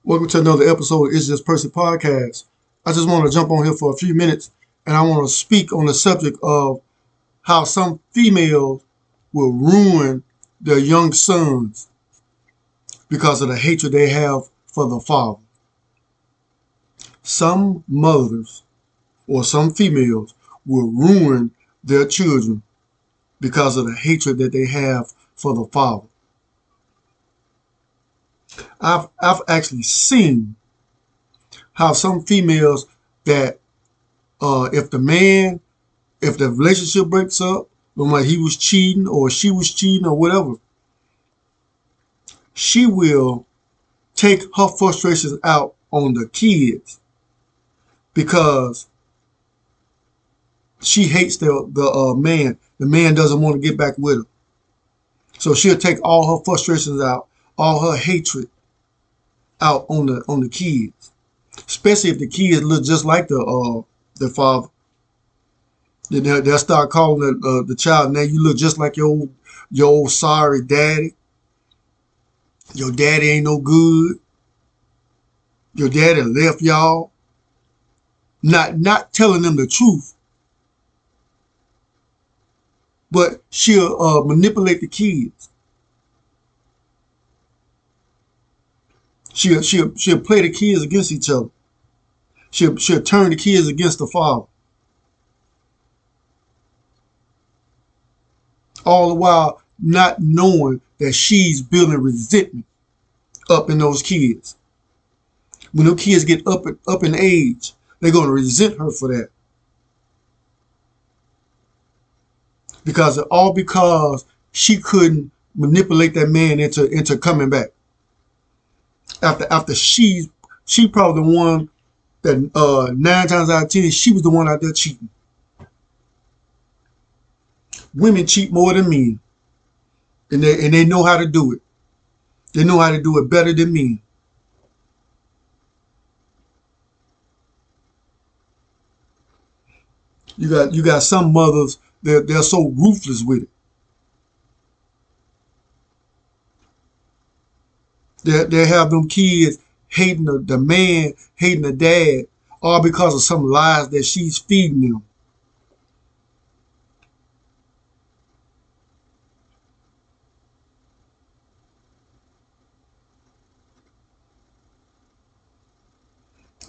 Welcome to another episode of It's Just Percy Podcast. I just want to jump on here for a few minutes and I want to speak on the subject of how some females will ruin their young sons because of the hatred they have for the father. Some mothers or some females will ruin their children because of the hatred that they have for the father. I've actually seen how some females that if the relationship breaks up, when he was cheating or she was cheating or whatever, she will take her frustrations out on the kids because she hates the man. The man doesn't want to get back with her. So she'll take all her frustrations out, all her hatred out on the kids, especially if the kids look just like the father. Then they'll start calling the child, "Now you look just like your old sorry daddy. Your daddy ain't no good. Your daddy left y'all." Not telling them the truth, but she'll manipulate the kids. She'll play the kids against each other. She'll turn the kids against the father. All the while not knowing that she's building resentment up in those kids. When those kids get up in age, they're going to resent her for that. Because she couldn't manipulate that man into coming back. After she probably the one that 9 times out of 10 she was the one out there cheating. Women cheat more than men, and they know how to do it. They know how to do it better than men. You got some mothers, they're so ruthless with it. They have them kids hating the man, hating the dad, all because of some lies that she's feeding them.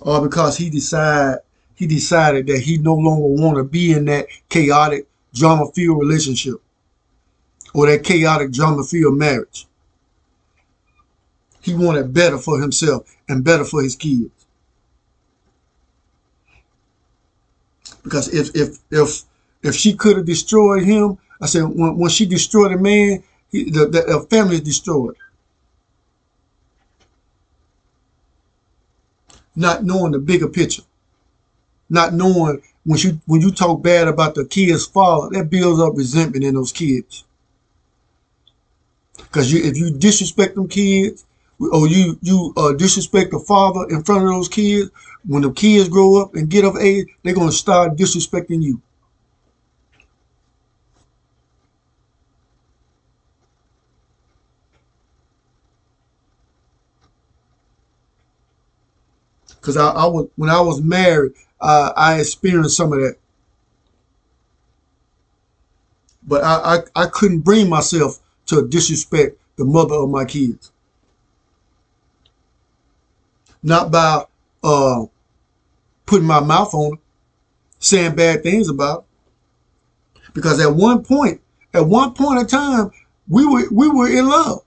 All because he decided that he no longer want to be in that chaotic, drama-filled relationship or that chaotic, drama-filled marriage. He wanted better for himself and better for his kids. Because if she could have destroyed him, I said when she destroyed a man, the family is destroyed. Not knowing the bigger picture, not knowing when you talk bad about the kid's father, that builds up resentment in those kids. Because if you disrespect them kids, or you disrespect the father in front of those kids, when the kids grow up and get of age, they're going to start disrespecting you. Because when I was married, I experienced some of that. But I couldn't bring myself to disrespect the mother of my kids. Not by putting my mouth on her, saying bad things about her. Because at one point in time, we were in love.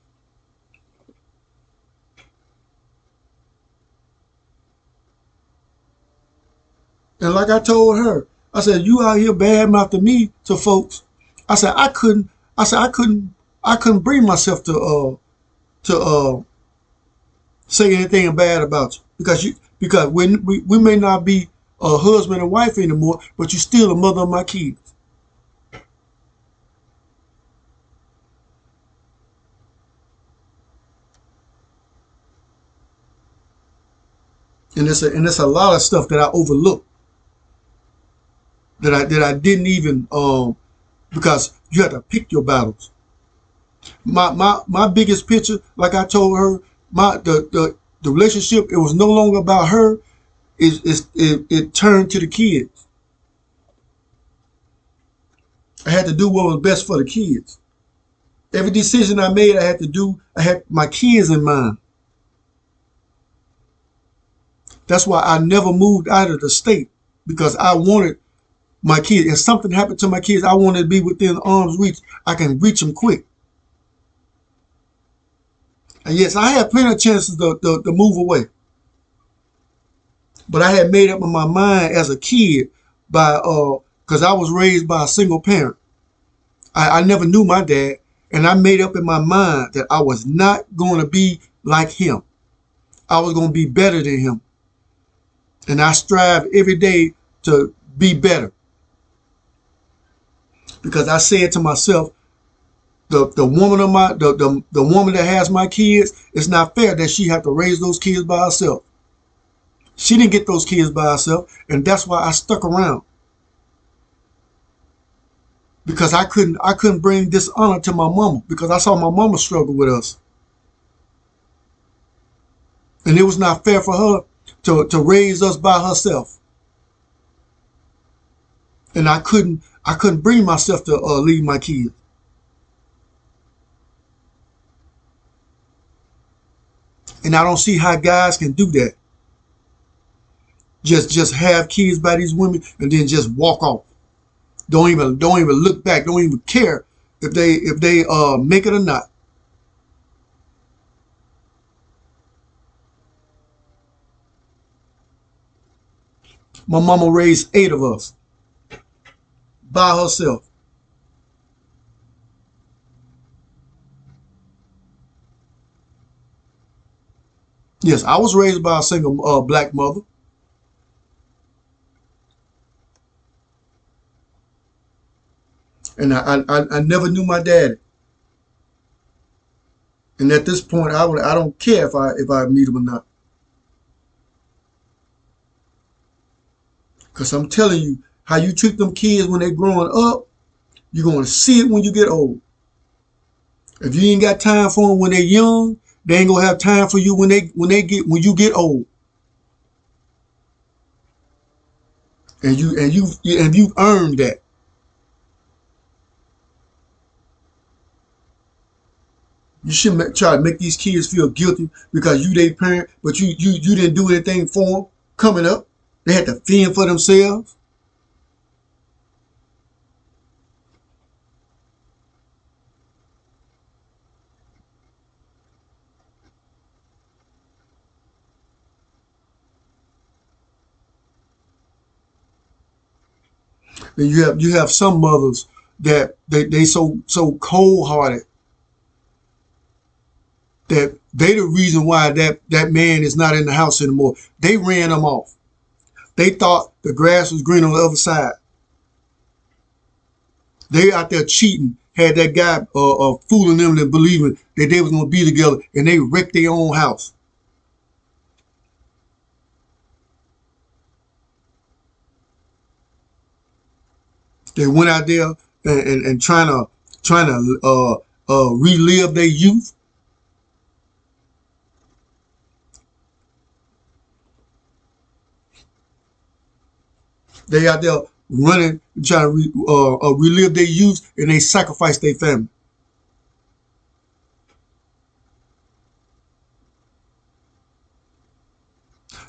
And like I told her, I said, "You out here bad mouthing me to folks." I said I couldn't bring myself to say anything bad about you because when we may not be a husband and wife anymore, but you're still a mother of my kids. And it's a lot of stuff that I overlooked. That I didn't even because you have to pick your battles. My biggest picture, like I told her, the relationship, it was no longer about her. It turned to the kids. I had to do what was best for the kids. Every decision I made, I had my kids in mind. That's why I never moved out of the state, because I wanted my kids. If something happened to my kids, I wanted to be within arm's reach. I can reach them quick. And yes, I had plenty of chances to move away. But I had made up in my mind as a kid because I was raised by a single parent. I never knew my dad, and I made up in my mind that I was not going to be like him. I was going to be better than him. And I strive every day to be better. Because I said to myself, the woman that has my kids, it's not fair that she have to raise those kids by herself. She didn't get those kids by herself, and that's why I stuck around. Because I couldn't bring dishonor to my mama, because I saw my mama struggle with us. And it was not fair for her to raise us by herself. And I couldn't bring myself to leave my kids. And I don't see how guys can do that. Just have kids by these women and then just walk off. Don't even look back. Don't even care if they make it or not. My mama raised 8 of us by herself. Yes, I was raised by a single black mother. And I never knew my daddy. And at this point, I don't care if I meet him or not. Because I'm telling you, how you treat them kids when they're growing up, you're going to see it when you get old. If you ain't got time for them when they're young, they ain't gonna have time for you when you get old. And you've earned that. You shouldn't try to make these kids feel guilty because you their parent, but you didn't do anything for them coming up. They had to fend for themselves. And you have some mothers that they so cold hearted that they the reason why that man is not in the house anymore. They ran him off. They thought the grass was green on the other side. They out there cheating, had that guy fooling them and believing that they was gonna be together, and they wrecked their own house. They went out there and trying to relive their youth. They out there running, trying to relive their youth, and they sacrifice their family.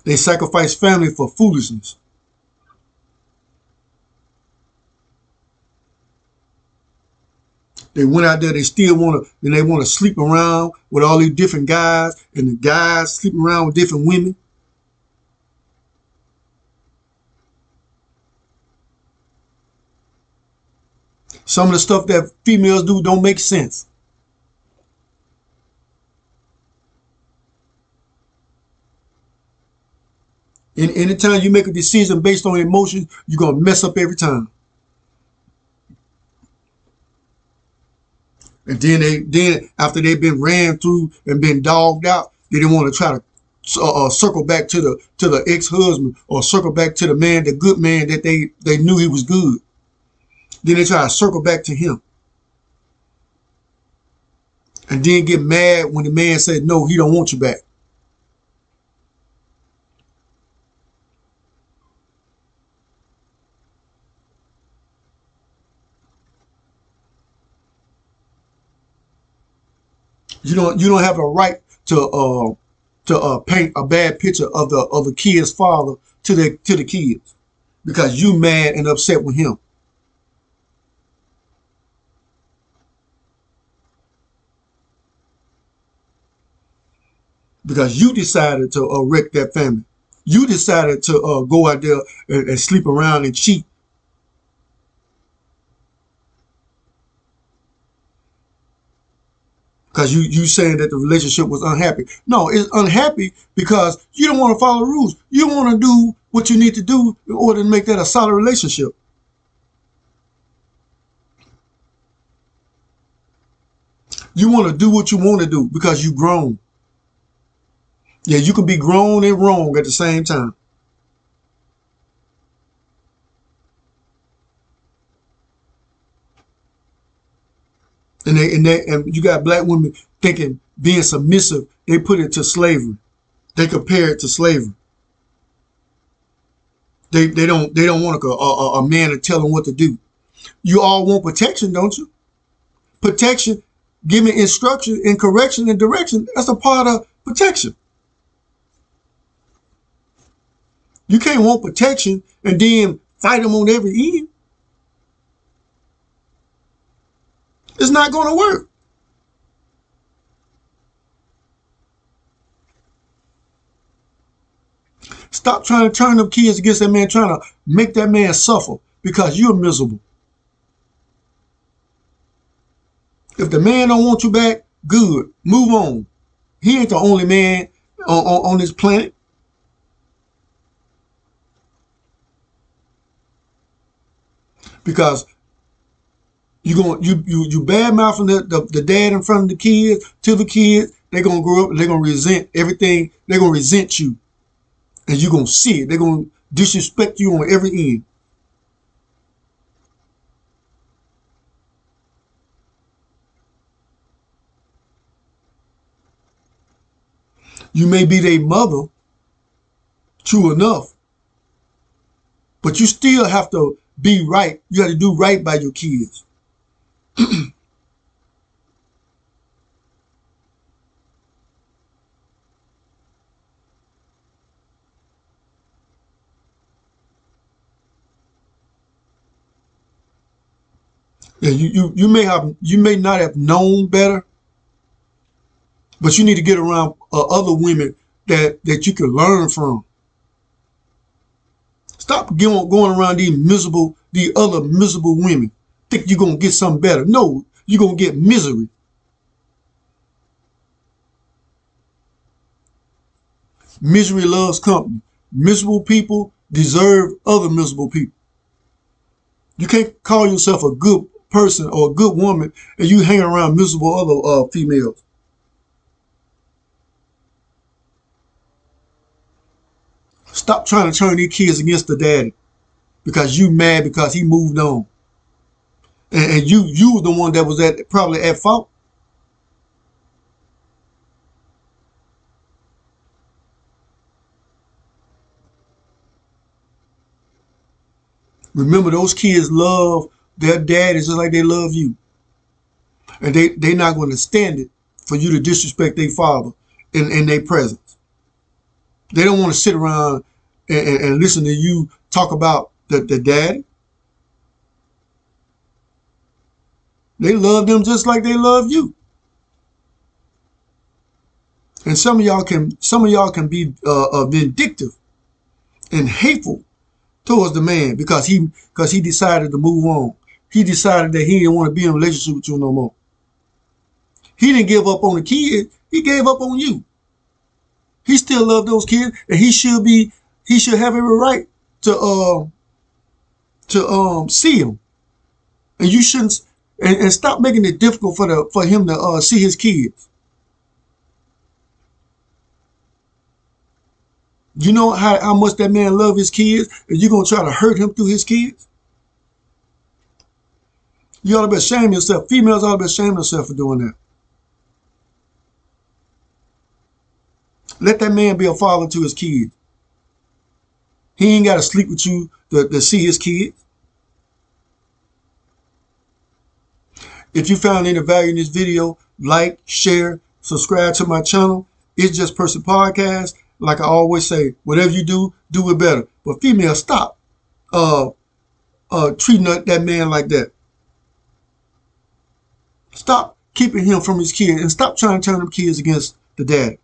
They sacrifice family for foolishness. They went out there, they still want to sleep around with all these different guys, and the guys sleeping around with different women. Some of the stuff that females do don't make sense. And anytime you make a decision based on emotions, you're going to mess up every time. And then after they've been ran through and been dogged out, they didn't want to try to circle back to the ex-husband, or circle back to the man, the good man that they knew he was good. Then they try to circle back to him. And then get mad when the man said, no, he don't want you back. You don't have the right to paint a bad picture of the kid's father to the kids because you mad and upset with him. Because you decided to wreck that family. You decided to go out there and sleep around and cheat. Because you saying that the relationship was unhappy. No, it's unhappy because you don't want to follow the rules. You want to do what you need to do in order to make that a solid relationship. You want to do what you want to do because you grown. Yeah, you can be grown and wrong at the same time. And you got black women thinking being submissive, they put it to slavery. They compare it to slavery. They don't want a man to tell them what to do. You all want protection, don't you? Protection, giving instruction and correction and direction, that's a part of protection. You can't want protection and then fight them on every end. It's not going to work. Stop trying to turn them kids against that man, trying to make that man suffer because you're miserable. If the man don't want you back, good. Move on. He ain't the only man on this planet. Because you bad mouthing the dad in front of the kids to the kids, they're gonna grow up and they're gonna resent everything. They're gonna resent you. And you're gonna see it. They're gonna disrespect you on every end. You may be their mother, true enough, but you still have to be right. You have to do right by your kids. Yeah, you may not have known better, but you need to get around other women that you can learn from. Stop going around these other miserable women. Think you're gonna get something better. No, you're gonna get misery. Misery loves company. Miserable people deserve other miserable people. You can't call yourself a good person or a good woman and you hang around miserable other females. Stop trying to turn these kids against the daddy because you mad because he moved on. And you were the one that was probably at fault. Remember, those kids love their daddies just like they love you. And they not going to stand it for you to disrespect their father in their presence. They don't want to sit around and listen to you talk about the daddy. They love them just like they love you. And some of y'all can be vindictive and hateful towards the man because he decided to move on. He decided that he didn't want to be in a relationship with you no more. He didn't give up on the kid. He gave up on you. He still loved those kids, and he should have every right to see them. And you shouldn't and stop making it difficult for him to see his kids. You know how much that man love his kids, and you're gonna try to hurt him through his kids? You ought to be ashamed of yourself. Females ought to be ashamed of themselves for doing that. Let that man be a father to his kids. He ain't got to sleep with you to see his kids. If you found any value in this video, like, share, Subscribe to my channel. It's Just Person Podcast. Like I always say, whatever you do, do it better. But female, stop treating that man like that. Stop keeping him from his kids, and stop trying to turn them kids against the daddy.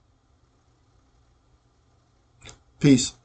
Peace.